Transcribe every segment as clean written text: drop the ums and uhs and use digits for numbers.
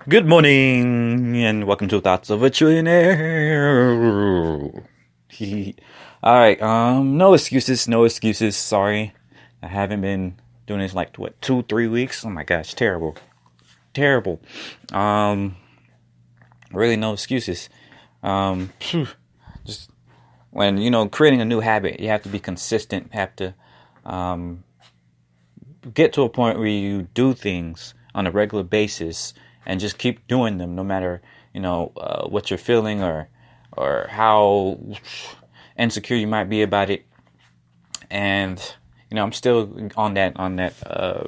Good morning, and welcome to Thoughts of a Trillionaire. All right, no excuses, no excuses. Sorry, I haven't been doing this like what 2, 3 weeks. Oh my gosh, terrible, terrible. Um, really no excuses. Just when creating a new habit, you have to be consistent. Have to um get to a point where you do things on a regular basis and just keep doing them, no matter what you're feeling or how insecure you might be about it. And I'm still on that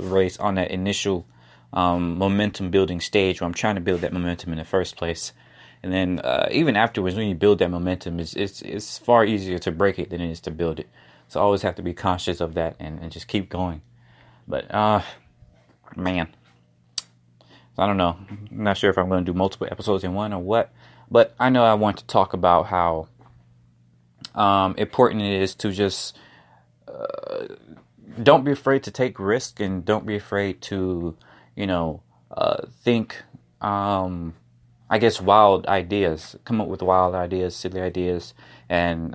race, on that initial momentum building stage where I'm trying to build that momentum in the first place. And then even afterwards, when you build that momentum, it's far easier to break it than it is to build it. So I always have to be conscious of that and just keep going. But man, I don't know. I'm not sure if I'm going to do multiple episodes in one or what. But I know I want to talk about how important it is to just don't be afraid to take risks, and don't be afraid to, think, I guess, wild ideas. Come up with wild ideas, silly ideas, and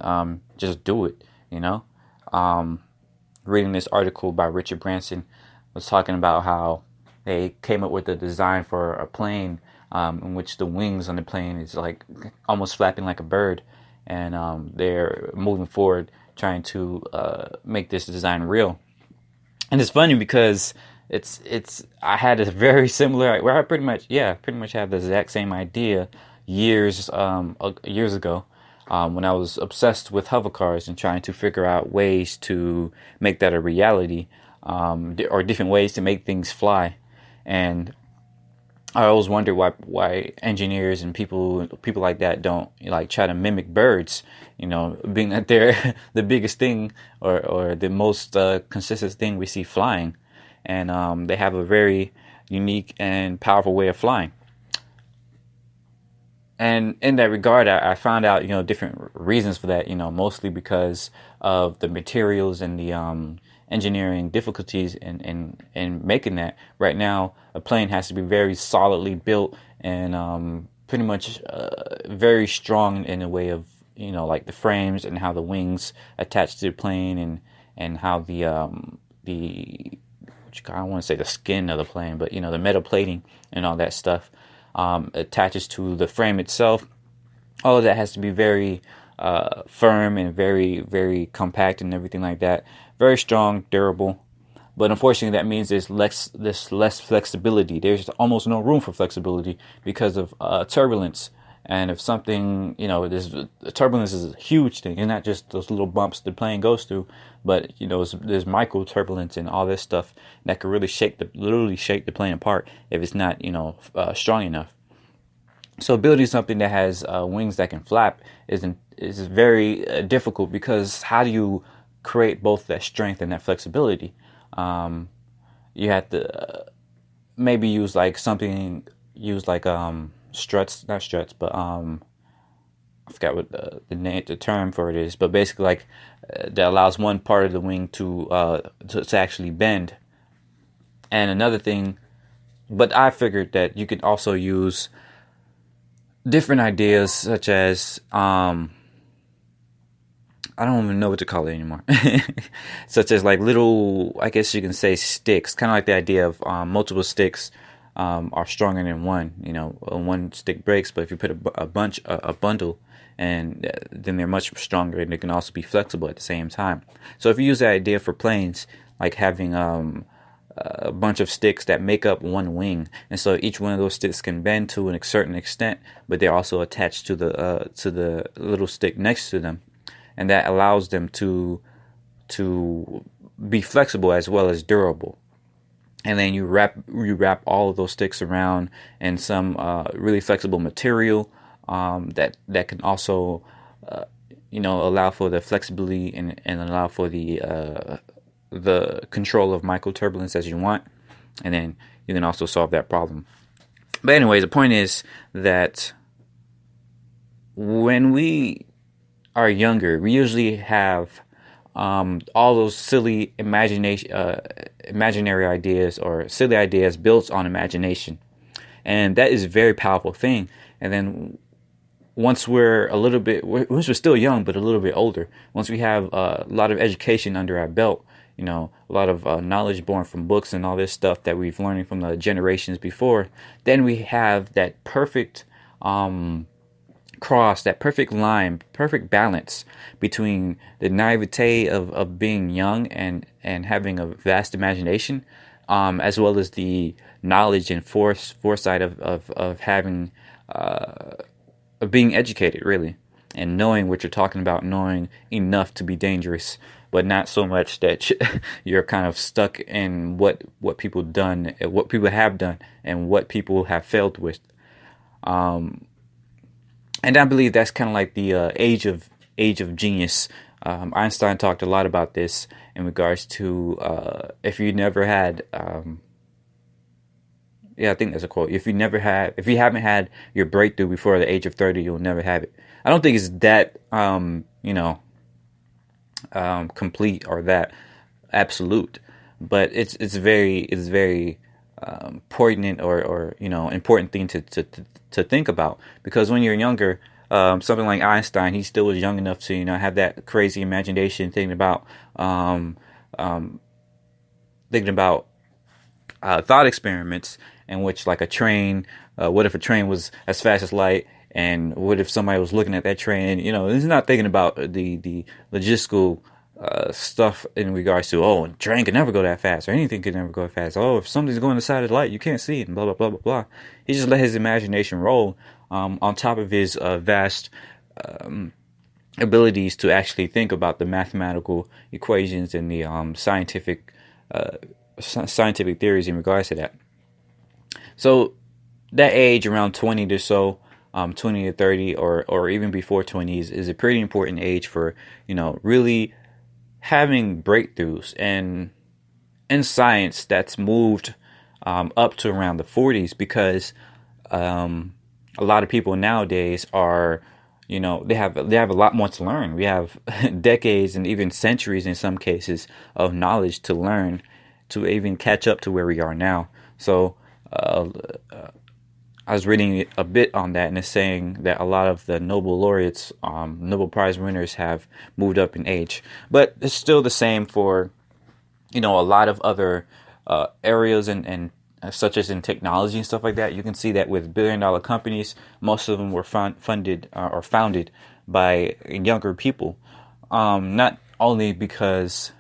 just do it, Reading this article by Richard Branson was talking about how they came up with a design for a plane in which the wings on the plane is like almost flapping like a bird, and they're moving forward trying to make this design real. And it's funny because it's I had a very similar, where I pretty much had the exact same idea years ago, when I was obsessed with hover cars and trying to figure out ways to make that a reality, or different ways to make things fly. And I always wonder why engineers and people like that don't like try to mimic birds, being that they're the biggest thing, or the most consistent thing we see flying, and they have a very unique and powerful way of flying. And in that regard, I found out, different reasons for that, mostly because of the materials and the engineering difficulties in making that. Right now, a plane has to be very solidly built and pretty much very strong in a way of, like the frames and how the wings attach to the plane, and how the I don't want to say the skin of the plane, but the metal plating and all that stuff attaches to the frame itself. All of that has to be very firm and very, very compact and everything like that. Very strong, durable. But unfortunately, that means there's less flexibility. There's almost no room for flexibility because of turbulence. And if something, turbulence is a huge thing. It's not just those little bumps the plane goes through, but there's micro turbulence and all this stuff that could really literally shake the plane apart if it's not, strong enough. So building something that has wings that can flap is very difficult, because how do you create both that strength and that flexibility? You have to maybe use like struts, not struts, but I forgot what the term for it is, but basically like that allows one part of the wing to actually bend. And another thing, but I figured that you could also use different ideas, such as I don't even know what to call it anymore. Such as like little, I guess you can say, sticks. Kind of like the idea of multiple sticks are stronger than one. One stick breaks, but if you put a bundle, and then they're much stronger, and they can also be flexible at the same time. So if you use that idea for planes, like having a bunch of sticks that make up one wing, and so each one of those sticks can bend to a certain extent, but they're also attached to the little stick next to them, and that allows them to be flexible as well as durable. And then you wrap all of those sticks around in some really flexible material that can also allow for the flexibility and allow for the control of microturbulence as you want, and then you can also solve that problem. But anyways, the point is that when we are younger, we usually have all those silly imaginary ideas, or silly ideas built on imagination. And that is a very powerful thing. And then once once we're still young, but a little bit older, once we have a lot of education under our belt, a lot of knowledge born from books and all this stuff that we've learned from the generations before, then we have that perfect cross, that perfect line, perfect balance between the naivete of being young and having a vast imagination, as well as the knowledge and foresight of having of being educated, really, and knowing what you're talking about, knowing enough to be dangerous, but not so much that you're kind of stuck in what people have done, and what people have failed with. And I believe that's kind of like the age of genius. Einstein talked a lot about this in regards to if you never had. I think that's a quote. If you haven't had your breakthrough before the age of 30, you'll never have it. I don't think it's that complete or that absolute, but it's very poignant or important thing to think about, because when you're younger, something like Einstein, he still was young enough to have that crazy imagination, thinking about thought experiments in which, like, a train, what if a train was as fast as light, and what if somebody was looking at that train, and he's not thinking about the logistical stuff in regards to, a train could never go that fast, or anything could never go that fast. If something's going the side of the light, you can't see it, and blah blah blah blah blah. He just let his imagination roll, on top of his vast abilities to actually think about the mathematical equations and the scientific theories in regards to that. So that age around 20 to so, 20 to 30, or even before 20s, is a pretty important age for really having breakthroughs and in science that's moved up to around the 40s, because a lot of people nowadays are they have a lot more to learn. We have decades and even centuries in some cases of knowledge to learn to even catch up to where we are now. So I was reading a bit on that, and it's saying that a lot of the Nobel laureates, Nobel Prize winners, have moved up in age. But it's still the same for, a lot of other areas and such as in technology and stuff like that. You can see that with billion-dollar companies, most of them were funded or founded by younger people. Not only because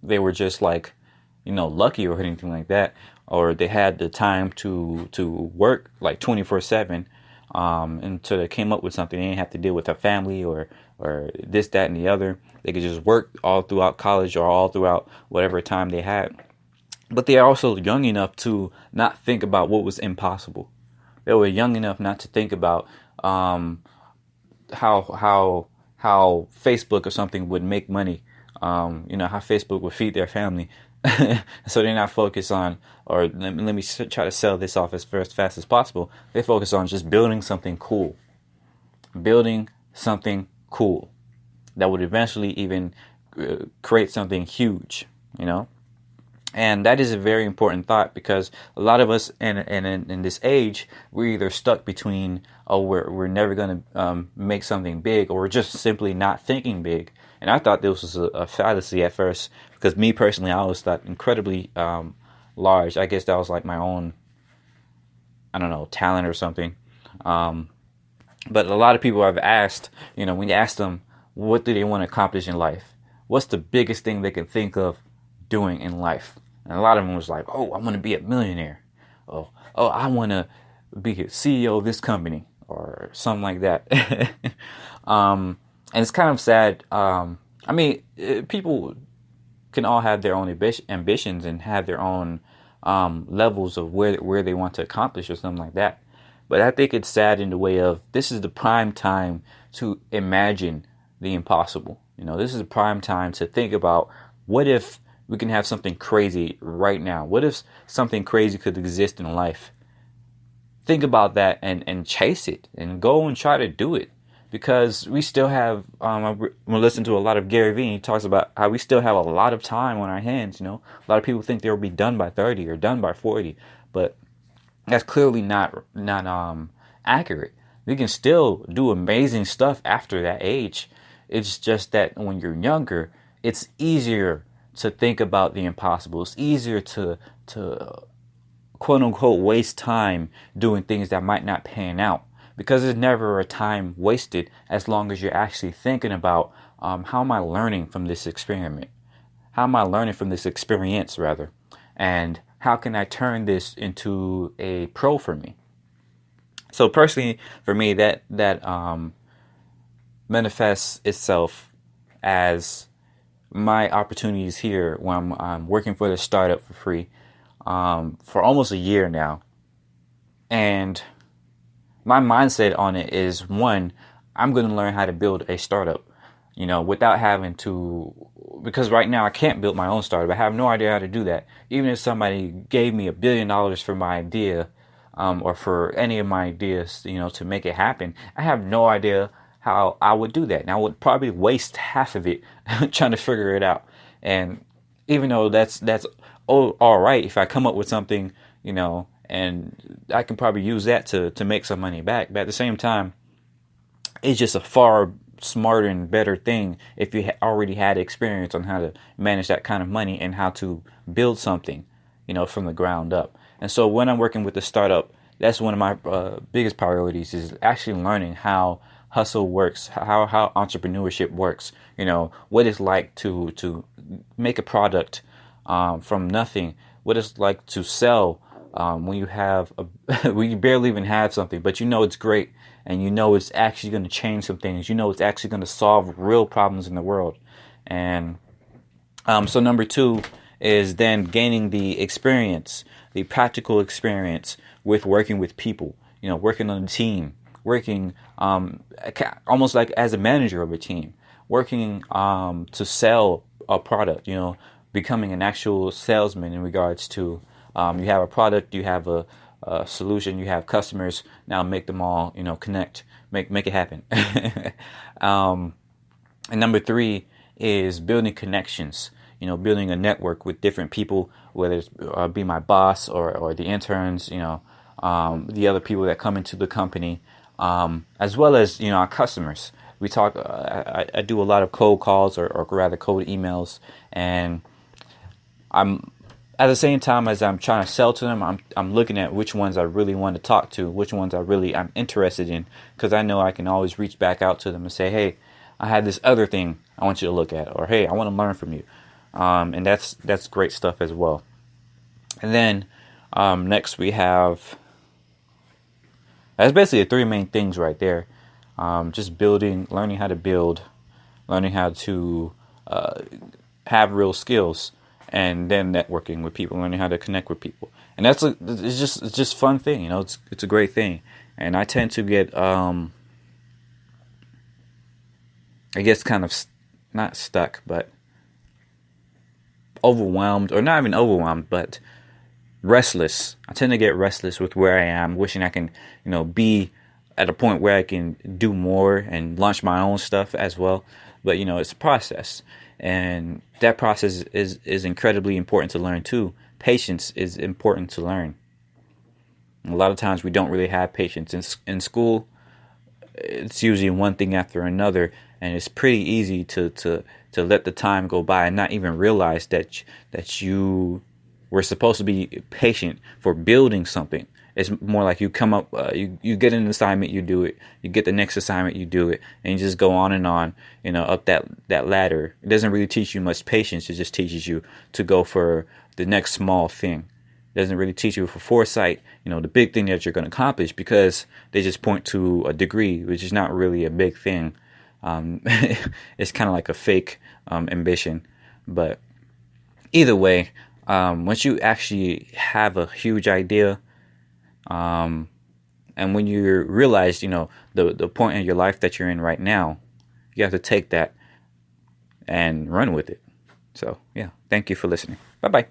they were just lucky or anything like that, or they had the time to work like 24/7, until they came up with something. They didn't have to deal with a family or this, that, and the other. They could just work all throughout college or all throughout whatever time they had. But they are also young enough to not think about what was impossible. They were young enough not to think about how Facebook or something would make money. How Facebook would feed their family. So they're not focused on, or let me try to sell this off as fast as possible. They focus on just building something cool. Building something cool that would eventually even create something huge, And that is a very important thought, because a lot of us in this age, we're either stuck between, we're never going to make something big, or we're just simply not thinking big. And I thought this was a fallacy at first, because me personally, I always thought incredibly large. I guess that was like my own, I don't know, talent or something. But a lot of people I've asked, when you ask them, what do they want to accomplish in life? What's the biggest thing they can think of doing in life? And a lot of them was like, I want to be a millionaire. I want to be a CEO of this company, or something like that. And it's kind of sad. People can all have their own ambitions and have their own levels of where they want to accomplish or something like that. But I think it's sad in the way of, this is the prime time to imagine the impossible. This is the prime time to think about, what if we can have something crazy right now? What if something crazy could exist in life? Think about that and chase it and go and try to do it. Because we still have, I'm listening to a lot of Gary Vee, and he talks about how we still have a lot of time on our hands. A lot of people think they'll be done by 30 or done by 40. But That's clearly not accurate. We can still do amazing stuff after that age. It's just that when you're younger, it's easier to think about the impossible. It's easier to quote unquote waste time doing things that might not pan out, because there's never a time wasted as long as you're actually thinking about, how am I learning from this experiment? How am I learning from this experience, rather? And how can I turn this into a pro for me? So personally, for me, that manifests itself as my opportunities here when I'm working for the startup for free, for almost a year now. And my mindset on it is, one, I'm going to learn how to build a startup, without having to, because right now I can't build my own startup. I have no idea how to do that. Even if somebody gave me $1 billion for my idea, or for any of my ideas, to make it happen, I have no idea how I would do that. And I would probably waste half of it trying to figure it out. And even though that's all right, if I come up with something, and I can probably use that to make some money back. But at the same time, it's just a far smarter and better thing if you already had experience on how to manage that kind of money and how to build something, from the ground up. And so when I'm working with a startup, that's one of my biggest priorities, is actually learning how hustle works, how entrepreneurship works, what it's like to make a product from nothing, what it's like to sell when you have when you barely even have something, but it's great, and it's actually going to change some things. It's actually going to solve real problems in the world. And so number two is then gaining the experience, the practical experience with working with people, working on a team, working almost like as a manager of a team, working to sell a product, becoming an actual salesman in regards to, you have a product, you have a solution, you have customers, now make them all, connect, make it happen. And number three is building connections, building a network with different people, whether it's be my boss or the interns, the other people that come into the company, as well as, our customers. We talk, I do a lot of cold calls or rather cold emails, and I'm, at the same time as I'm trying to sell to them, I'm looking at which ones I really want to talk to, which ones I'm interested in, because I know I can always reach back out to them and say, hey, I had this other thing I want you to look at, or hey, I want to learn from you, and that's great stuff as well. And then next we have, that's basically the three main things right there. Just building, learning how to build, learning how to have real skills, and then networking with people, learning how to connect with people. And it's just fun thing, it's a great thing. And I tend to get, I guess kind of not stuck, but overwhelmed, or not even overwhelmed, but restless. I tend to get restless with where I am, wishing I can, be at a point where I can do more and launch my own stuff as well. But, it's a process. And that process is incredibly important to learn too. Patience is important to learn. A lot of times we don't really have patience. In school, it's usually one thing after another, and it's pretty easy to let the time go by and not even realize that you were supposed to be patient for building something. It's more like you come up, you get an assignment, you do it. You get the next assignment, you do it, and you just go on, up that ladder. It doesn't really teach you much patience. It just teaches you to go for the next small thing. It doesn't really teach you for foresight, the big thing that you're going to accomplish, because they just point to a degree, which is not really a big thing. It's kind of like a fake ambition. But either way, once you actually have a huge idea, and when you realize, the point in your life that you're in right now, you have to take that and run with it. So, yeah, thank you for listening. Bye-bye.